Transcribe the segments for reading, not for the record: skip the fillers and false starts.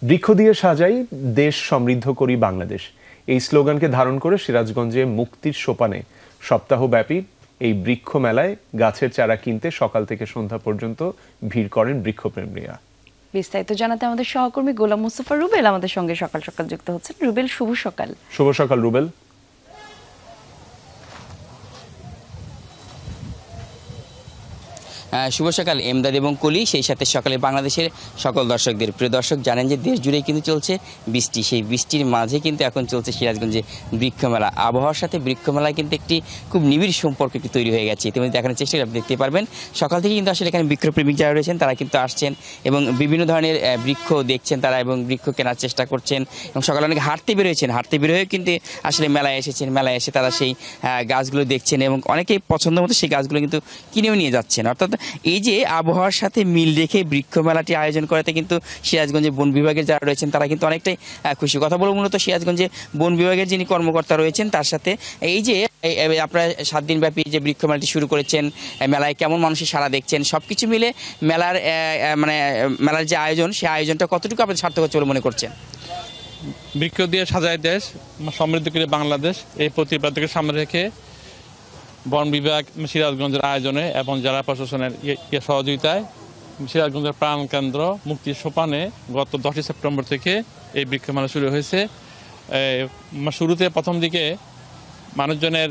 বৃক্ষ দিয়ে সাজাই দেশ, সমৃদ্ধ করি বাংলাদেশ, এই স্লোগানকে ধারণ করে সিরাজগঞ্জে মুক্তির সোপানে সপ্তাহব্যাপী এই বৃক্ষ মেলায় গাছের চারা কিনতে সকাল থেকে সন্ধ্যা পর্যন্ত ভিড় করেন বৃক্ষপ্রেমীরা। বিস্তারিত জানাতে আমাদের সহকর্মী গোলাম মুস্তাফা রুবেল আমাদের সঙ্গে সকাল সকাল যুক্ত হচ্ছেন। রুবেল, শুভ সকাল। শুভ সকাল রুবেল। শুভ সকাল এমদাদ এবং কলি, সেই সাথে সকালে বাংলাদেশের সকল দর্শকদের। প্রিয় দর্শক, জানেন যে দেশ জুড়েই কিন্তু চলছে বৃষ্টি, সেই বৃষ্টির মাঝে কিন্তু এখন চলছে সিরাজগঞ্জে বৃক্ষমেলা। আবহাওয়ার সাথে বৃক্ষমেলায় কিন্তু একটি খুব নিবিড় সম্পর্ক একটি তৈরি হয়ে গেছে। ইতিমধ্যে দেখানোর চেষ্টা আপনি দেখতে পারবেন। সকাল থেকে কিন্তু আসলে এখানে বৃক্ষপ্রেমিক যারা রয়েছেন তারা কিন্তু আসছেন এবং বিভিন্ন ধরনের বৃক্ষ দেখছেন তারা, এবং বৃক্ষ কেনার চেষ্টা করছেন। এবং সকালে অনেকে হাঁটতে বেরোয়েছেন, হাঁটতে বেরোয়েও কিন্তু আসলে মেলায় এসেছেন। মেলায় এসে তারা সেই গাছগুলো দেখছেন এবং অনেকেই পছন্দ মতো সেই গাছগুলো কিন্তু কিনেও নিয়ে যাচ্ছেন। অর্থাৎ এই যে আবহাওয়ার সাথে মিল রেখে বৃক্ষ মেলাটি আয়োজন করাতে কিন্তু সিরাজগঞ্জে বন বিভাগের যারা রয়েছেন তারা কিন্তু অনেকটাই খুশি। কথা বলবো মূলত সিরাজগঞ্জে বন বিভাগের যিনি কর্মকর্তা রয়েছেন তার সাথে। এই যে আপনারা 7 দিন ব্যাপী যে বৃক্ষ মেলাটি শুরু করেছেন, মেলায় কেমন মানুষের সাড়া দেখছেন, সবকিছু মিলে মেলার যে আয়োজন, সেই আয়োজনটা কতটুকু আপনাদের সার্থক হচ্ছে বলে মনে করছেন? বৃক্ষ দিয়ে সাজায় দেশ, সমৃদ্ধ করে বাংলাদেশ, এই প্রতিপাদ্যকে সামনে রেখে বন বিভাগ সিরাজগঞ্জের আয়োজনে এবং জেলা প্রশাসনের সহযোগিতায় সিরাজগঞ্জের প্রাণকেন্দ্র মুক্তির সোপানে গত 10 সেপ্টেম্বর থেকে এই বৃক্ষমেলা শুরু হয়েছে। শুরুতে প্রথম দিকে মানুষজনের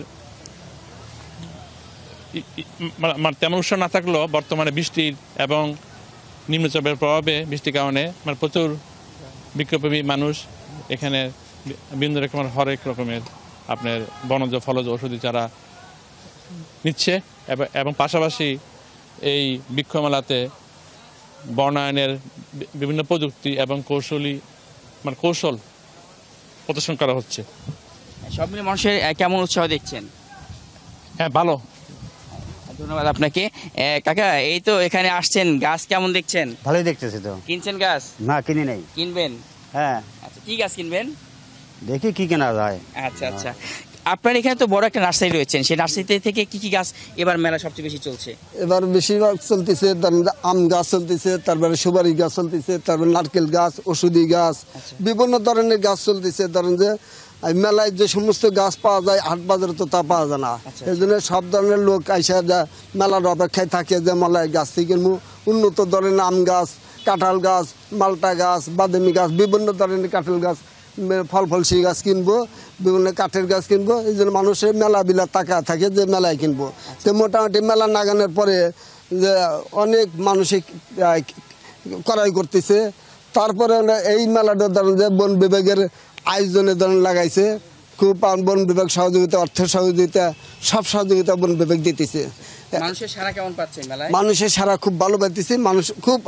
তেমন উৎসাহ না থাকলেও বর্তমানে বৃষ্টির এবং নিম্নচাপের প্রভাবে, বৃষ্টির কারণে প্রচুর বৃক্ষপ্রেমী মানুষ এখানে বিভিন্ন রকমের হরেক রকমের আপনার বনজ ফলজ ঔষধি চারা নিচ্ছে এবং পাশাপাশি এই বৃক্ষমেলাতে বনায়নের বিভিন্ন প্রযুক্তি এবং কৌশল প্রদর্শন করা হচ্ছে। সব মিলে মানুষের কেমন উৎসাহ দেখছেন? হ্যাঁ, ভালো। ধন্যবাদ আপনাকে। কাকা, এই তো এখানে আসছেন, গাছ কেমন দেখছেন? ভালোই দেখতেছি তো। কিনছেন গাছ? না, কিনি নাই। কিনবেন? হ্যাঁ। আচ্ছা, কি গাছ কিনবেন? দেখি কি কেনা যায়। আচ্ছা আচ্ছা, আপনার এখানে তো বড় একটা নার্সারি রয়েছেন, সেই নার্সারিতে থেকে কি কি গাছ এবার মেলা সবচেয়ে বেশি চলছে? এবার বেশিরভাগ চলতেছে আম গাছ চলতেছে, তারপরে সুপারি গাছ চলতেছে, তারপরে নারকেল গাছ, ওষুধি গাছ, বিভিন্ন ধরনের গাছ চলতেছে। ধরেন যে মেলায় যে সমস্ত গাছ পাওয়া যায় হাট বাজারে তো তা পাওয়া যায় না। এই জন্য সব ধরনের লোক আইসা যা মেলার অপেক্ষায় থাকে যে মেলায় গাছ থেকে উন্নত ধরনের আম গাছ, কাঁঠাল গাছ, মালটা গাছ, বাদামি গাছ, বিভিন্ন ধরনের কাঁঠাল গাছ, ফলসি গাছ কিনবো, বিভিন্ন কাঠের গাছ কিনবো। এই জন্য মানুষের মেলা বিলা টাকা থাকে যে মেলায় কিনবো। তো মোটামুটি মেলা নাগানোর পরে যে অনেক মানুষই ক্রয় করতেছে। তারপরে এই মেলাটা ধরেন যে বন বিভাগের আয়োজনে ধরেন লাগাইছে, খুব বন বিভাগ সহযোগিতা, অর্থ সহযোগিতা, সব সহযোগিতা বন বিভাগ দিতেছে। মানুষের সাড়া কেমন পাচ্ছেন মেলায়? মানুষের সারা খুব ভালো পাইতেছি, মানুষ খুব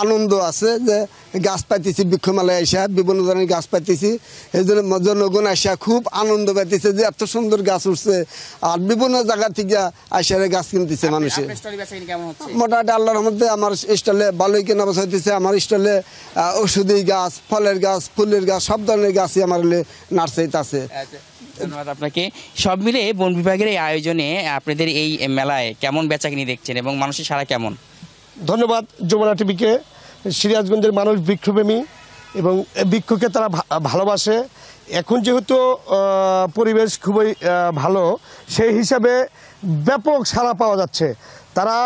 আনন্দ আছে যে গাছ পাইতেছি, বৃক্ষমেলায় আসা বিভিন্ন ধরনের গাছ পাইতেছি। এই জন্য জনগণ আসা খুব আনন্দ পাইতেছে যে এত সুন্দর গাছ উঠছে, আর বিভিন্ন জায়গা থেকে আসা গাছ কিনতেছে মানুষের। মোটামুটি আল্লাহর মধ্যে আমার স্টলে ভালোই কেনা বেচা হইতেছে। আমার স্টলে ওষুধি গাছ, ফলের গাছ, ফুলের গাছ, সব ধরনের গাছই আমার নার্সারিতে আছে। ধন্যবাদ আপনাকে। সব মিলে বন বিভাগের এই আয়োজনে আপনাদের এই মেলায় কেমন বেচাকিনি দেখছেন এবং মানুষের সাড়া কেমন? ধন্যবাদ যমুনা টিভিকে। সিরাজগঞ্জের মানুষ বৃক্ষপ্রেমী এবং বৃক্ষকে তারা ভালোবাসে। এখন যেহেতু পরিবেশ খুবই ভালো, সেই হিসাবে ব্যাপক সাড়া পাওয়া যাচ্ছে। তারা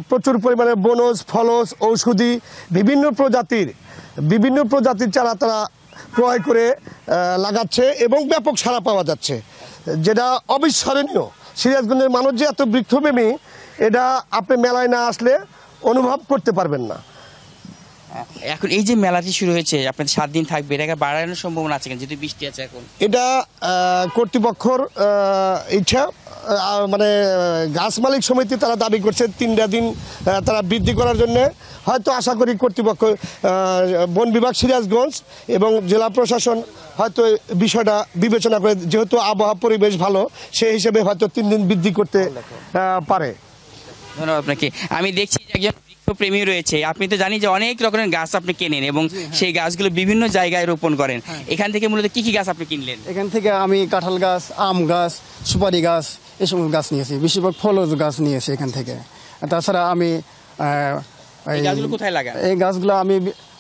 প্রচুর পরিমাণে বনজ, ফলজ, ঔষধি বিভিন্ন প্রজাতির চারা তারা ক্রয় করে লাগাচ্ছে এবং ব্যাপক সাড়া পাওয়া যাচ্ছে, যেটা অবিস্মরণীয়। সিরাজগঞ্জের মানুষ যে এত বৃক্ষপ্রেমী, এটা আপনি মেলায় না আসলে অনুভব করতে পারবেন না। এখন এই যে মেলাটি শুরু হয়েছে, আপনাদের 7 দিন থাকবে, এটাকে বাড়ানোর সম্ভাবনা আছে যেহেতু বৃষ্টি আছে? এখন এটা কর্তৃপক্ষর ইচ্ছা, মানে গাছ মালিক সমিতি তারা দাবি করছে 3টা দিন তারা বৃদ্ধি করার জন্য। হয়তো আশা করি কর্তৃপক্ষ, বন বিভাগ সিরাজগঞ্জ এবং জেলা প্রশাসন হয়তো বিষয়টা বিবেচনা করে, যেহেতু আবহাওয়া পরিবেশ ভালো, সেই হিসেবে হয়তো 3 দিন বৃদ্ধি করতে পারে। ধন্যবাদ আপনাকে। আমি দেখছি যে একজন বৃক্ষপ্রেমী রয়েছে, আপনি তো জানি যে অনেক রকমের গাছ আপনি কেনেন এবং সেই গাছগুলো বিভিন্ন জায়গায় রোপণ করেন। এখান থেকে মূলত কি কি গাছ আপনি কিনলেন? এখান থেকে আমি কাঁঠাল গাছ, আম গাছ, সুপারি গাছ, এসব গাছ নিয়েছি। বেশিরভাগ ফলজ গাছ নিয়েছি এখান থেকে। তাছাড়া আমি এই গাছগুলো কোথায় লাগান? এই গাছগুলো আমি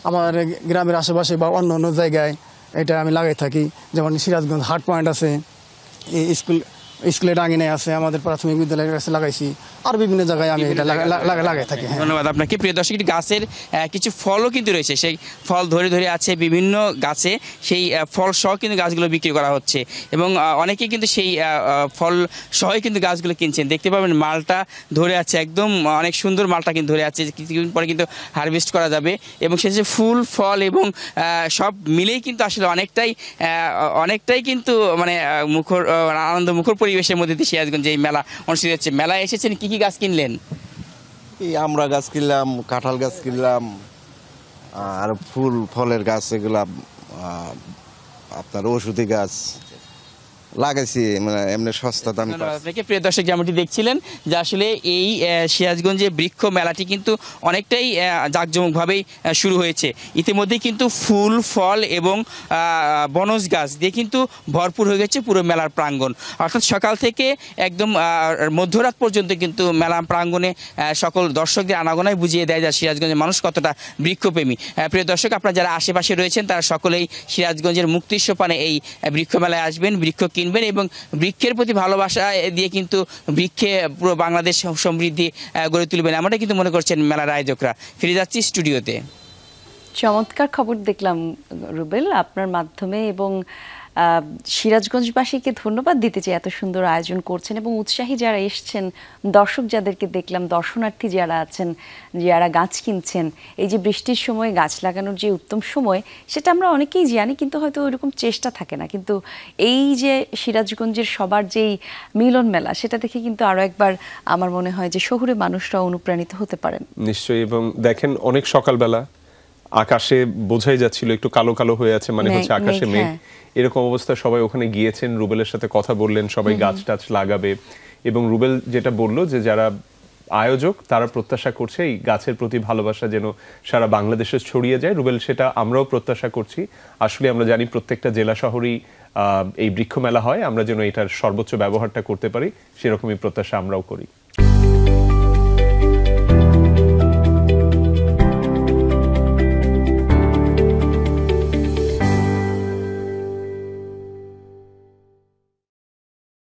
আমার গ্রামের আশেপাশে বা অন্য অন্য জায়গায় এটা আমি লাগাই থাকি। যেমন সিরাজগঞ্জ হাট পয়েন্ট আছে, এই স্কুলের আঙিনায় আছে, আমাদের প্রাথমিক বিদ্যালয়ের কাছে লাগাইছি, আর বিভিন্ন জায়গায় আমি এটা লাগাই থাকি। ধন্যবাদ আপনাকে। প্রিয় দর্শক, গাছের কিছু ফলও কিন্তু রয়েছে, সেই ফল ধরে ধরে আছে বিভিন্ন গাছে, সেই ফল সহ কিন্তু গাছগুলো বিক্রি করা হচ্ছে এবং অনেকেই কিন্তু সেই ফল সহই কিন্তু গাছগুলো কিনছেন। দেখতে পাবেন মালটা ধরে আছে, একদম অনেক সুন্দর মালটা কিন্তু ধরে আছে, কিছুদিন পরে কিন্তু হারভেস্ট করা যাবে এবং সে যে ফুল ফল এবং সব মিলেই কিন্তু আসলে অনেকটাই কিন্তু মানে মুখর আনন্দ মুখর পরিবেশের মধ্যে দিয়ে সিরাজগঞ্জে এই মেলা অনুষ্ঠিত হচ্ছে। মেলায় এসেছেন, কি কি গাছ কিনলেন? এই আমরা গাছ কিনলাম, কাঁঠাল গাছ কিনলাম, আর ফলের গাছ এগুলা আপনার ওষুধি গাছ লাগাইছি, মানে এমনি সস্তা দামি। আপনাকে প্রিয় দর্শক, যেমনটি দেখছিলেন যে আসলে এই সিরাজগঞ্জে বৃক্ষ মেলাটি কিন্তু অনেকটাই জাঁকজমকভাবেই শুরু হয়েছে। ইতিমধ্যেই কিন্তু ফুল ফল এবং বনজ গাছ দিয়ে কিন্তু ভরপুর হয়ে গেছে পুরো মেলার প্রাঙ্গণ। অর্থাৎ সকাল থেকে একদম মধ্যরাত পর্যন্ত কিন্তু মেলা প্রাঙ্গণে সকল দর্শকদের আনাগোনায় বুঝিয়ে দেয় যে সিরাজগঞ্জের মানুষ কতটা বৃক্ষপ্রেমী। প্রিয় দর্শক, আপনারা যারা আশেপাশে রয়েছেন তারা সকলেই সিরাজগঞ্জের মুক্তির সোপানে এই বৃক্ষ মেলায় আসবেন, বৃক্ষ কিনবেন এবং বৃক্ষের প্রতি ভালোবাসা দিয়ে কিন্তু বৃক্ষে পুরো বাংলাদেশ সমৃদ্ধি গড়ে তুলবেন, এমনটা কিন্তু মনে করছেন মেলার আয়োজকরা। ফিরে যাচ্ছি স্টুডিওতে। চমৎকার খবর দেখলাম রুবেল আপনার মাধ্যমে, এবং সিরাজগঞ্জবাসীকে ধন্যবাদ দিতে চাই, এত সুন্দর আয়োজন করছেন এবং উৎসাহী যারা এসছেন, দর্শক যাদেরকে দেখলাম, দর্শনার্থী যারা আছেন, যারা গাছ কিনছেন। এই যে বৃষ্টির সময় গাছ লাগানোর যে উত্তম সময়, সেটা আমরা অনেকেই জানি, কিন্তু হয়তো ওইরকম চেষ্টা থাকে না। কিন্তু এই যে সিরাজগঞ্জের সবার যেই মিলন মেলা, সেটা দেখে কিন্তু আরো একবার আমার মনে হয় যে শহুরে মানুষরা অনুপ্রাণিত হতে পারেন। নিশ্চয়ই। এবং দেখেন, অনেক সকালবেলা আকাশে বোঝাই যাচ্ছিল একটু কালো কালো হয়ে আছে, মানে হচ্ছে আকাশে মেঘ, এরকম অবস্থা। সবাই ওখানে গিয়েছেন, রুবেলের সাথে কথা বললেন, সবাই গাছ টাছ লাগাবে। এবং রুবেল যেটা বললো যে যারা আয়োজক তারা প্রত্যাশা করছে এই গাছের প্রতি ভালোবাসা যেন সারা বাংলাদেশে ছড়িয়ে যায়। রুবেল, সেটা আমরাও প্রত্যাশা করছি। আসলে আমরা জানি প্রত্যেকটা জেলা শহরেই এই বৃক্ষ মেলা হয়, আমরা যেন এটার সর্বোচ্চ ব্যবহারটা করতে পারি, সেরকমই প্রত্যাশা আমরাও করি।